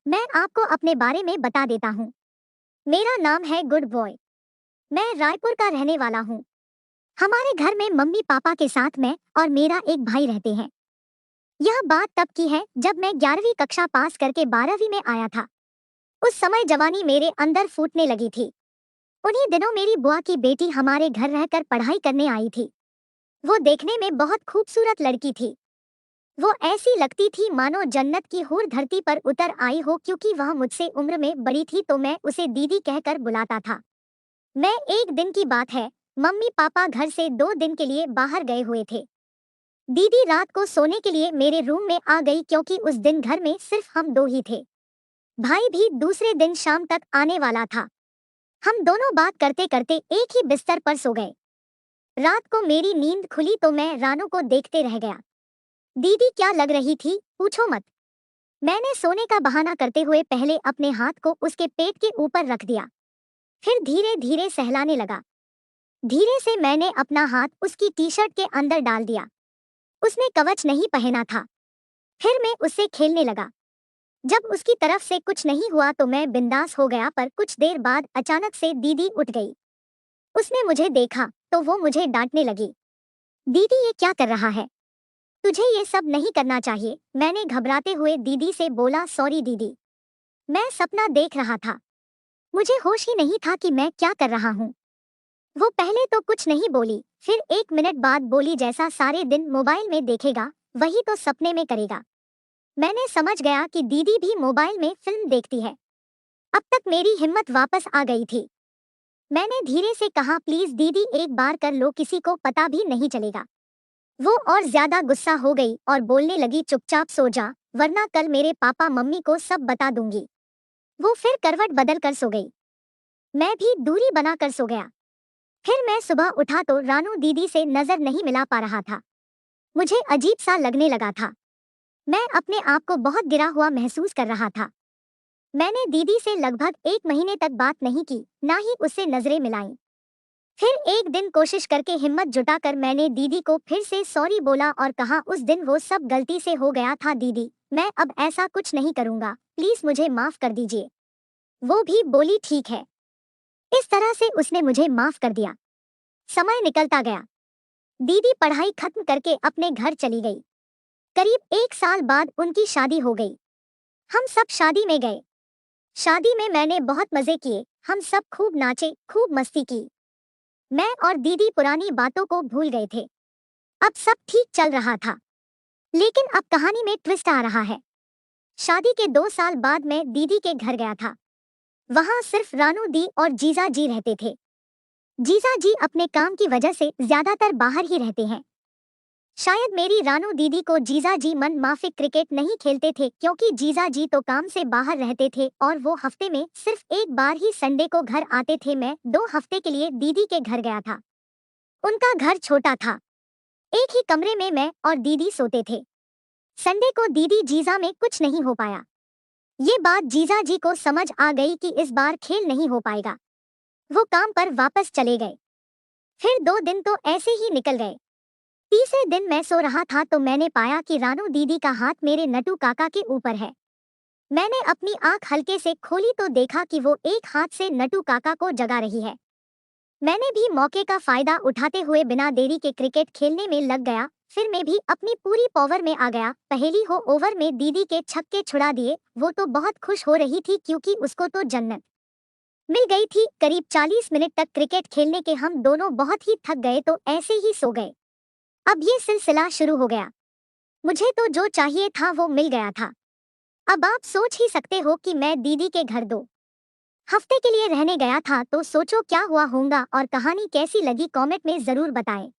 मैं आपको अपने बारे में बता देता हूँ। मेरा नाम है गुड बॉय। मैं रायपुर का रहने वाला हूँ। हमारे घर में मम्मी पापा के साथ मैं और मेरा एक भाई रहते हैं। यह बात तब की है जब मैं 11वीं कक्षा पास करके 12वीं में आया था। उस समय जवानी मेरे अंदर फूटने लगी थी। उन्हीं दिनों मेरी बुआ की बेटी हमारे घर रहकर पढ़ाई करने आई थी। वो देखने में बहुत खूबसूरत लड़की थी। वो ऐसी लगती थी मानो जन्नत की हूर धरती पर उतर आई हो, क्योंकि वह मुझसे उम्र में बड़ी थी तो मैं उसे दीदी कहकर बुलाता था। मैं एक दिन की बात है, मम्मी पापा घर से 2 दिन के लिए बाहर गए हुए थे। दीदी रात को सोने के लिए मेरे रूम में आ गई, क्योंकि उस दिन घर में सिर्फ हम दो ही थे। भाई भी दूसरे दिन शाम तक आने वाला था। हम दोनों बात करते करते एक ही बिस्तर पर सो गए। रात को मेरी नींद खुली तो मैं रानू को देखते रह गया। दीदी क्या लग रही थी, पूछो मत। मैंने सोने का बहाना करते हुए पहले अपने हाथ को उसके पेट के ऊपर रख दिया, फिर धीरे धीरे सहलाने लगा। धीरे से मैंने अपना हाथ उसकी टी शर्ट के अंदर डाल दिया। उसने कवच नहीं पहना था। फिर मैं उससे खेलने लगा। जब उसकी तरफ से कुछ नहीं हुआ तो मैं बिंदास हो गया, पर कुछ देर बाद अचानक से दीदी उठ गई। उसने मुझे देखा तो वो मुझे डांटने लगी। दीदी, ये क्या कर रहा है? तुझे ये सब नहीं करना चाहिए। मैंने घबराते हुए दीदी से बोला, सॉरी दीदी, मैं सपना देख रहा था। मुझे होश ही नहीं था कि मैं क्या कर रहा हूँ। वो पहले तो कुछ नहीं बोली, फिर 1 मिनट बाद बोली, जैसा सारे दिन मोबाइल में देखेगा वही तो सपने में करेगा। मैंने समझ गया कि दीदी भी मोबाइल में फिल्म देखती है। अब तक मेरी हिम्मत वापस आ गई थी। मैंने धीरे से कहा, प्लीज दीदी एक बार कर लो, किसी को पता भी नहीं चलेगा। वो और ज्यादा गुस्सा हो गई और बोलने लगी, चुपचाप सो जा, वरना कल मेरे पापा मम्मी को सब बता दूंगी। वो फिर करवट बदल कर सो गई। मैं भी दूरी बनाकर सो गया। फिर मैं सुबह उठा तो रानू दीदी से नजर नहीं मिला पा रहा था। मुझे अजीब सा लगने लगा था। मैं अपने आप को बहुत गिरा हुआ महसूस कर रहा था। मैंने दीदी से लगभग 1 महीने तक बात नहीं की, ना ही उससे नजरें मिलाई। फिर एक दिन कोशिश करके हिम्मत जुटाकर मैंने दीदी को फिर से सॉरी बोला और कहा, उस दिन वो सब गलती से हो गया था दीदी, मैं अब ऐसा कुछ नहीं करूंगा, प्लीज मुझे माफ कर दीजिए। वो भी बोली, ठीक है। इस तरह से उसने मुझे माफ कर दिया। समय निकलता गया। दीदी पढ़ाई खत्म करके अपने घर चली गई। करीब 1 साल बाद उनकी शादी हो गई। हम सब शादी में गए। शादी में मैंने बहुत मजे किए। हम सब खूब नाचे, खूब मस्ती की। मैं और दीदी पुरानी बातों को भूल गए थे। अब सब ठीक चल रहा था। लेकिन अब कहानी में ट्विस्ट आ रहा है। शादी के 2 साल बाद मैं दीदी के घर गया था। वहां सिर्फ रानू दी और जीजा जी रहते थे। जीजा जी अपने काम की वजह से ज्यादातर बाहर ही रहते हैं। शायद मेरी रानू दीदी को जीजा जी मन माफिक क्रिकेट नहीं खेलते थे, क्योंकि जीजा जी तो काम से बाहर रहते थे और वो हफ्ते में सिर्फ एक बार ही संडे को घर आते थे। मैं 2 हफ्ते के लिए दीदी के घर गया था। उनका घर छोटा था। एक ही कमरे में मैं और दीदी सोते थे। संडे को दीदी जीजा में कुछ नहीं हो पाया। ये बात जीजा जी को समझ आ गई कि इस बार खेल नहीं हो पाएगा। वो काम पर वापस चले गए। फिर 2 दिन तो ऐसे ही निकल गए। तीसरे दिन मैं सो रहा था तो मैंने पाया कि रानू दीदी का हाथ मेरे नटू काका के ऊपर है। मैंने अपनी आंख हल्के से खोली तो देखा कि वो एक हाथ से नटू काका को जगा रही है। मैंने भी मौके का फायदा उठाते हुए बिना देरी के क्रिकेट खेलने में लग गया। फिर मैं भी अपनी पूरी पावर में आ गया। पहली हो ओवर में दीदी के छक्के छुड़ा दिए। वो तो बहुत खुश हो रही थी, क्योंकि उसको तो जन्नत मिल गई थी। करीब 40 मिनट तक क्रिकेट खेलने के हम दोनों बहुत ही थक गए तो ऐसे ही सो गए। अब ये सिलसिला शुरू हो गया। मुझे तो जो चाहिए था वो मिल गया था। अब आप सोच ही सकते हो कि मैं दीदी के घर 2 हफ्ते के लिए रहने गया था, तो सोचो क्या हुआ होगा और कहानी कैसी लगी कमेंट में जरूर बताएं।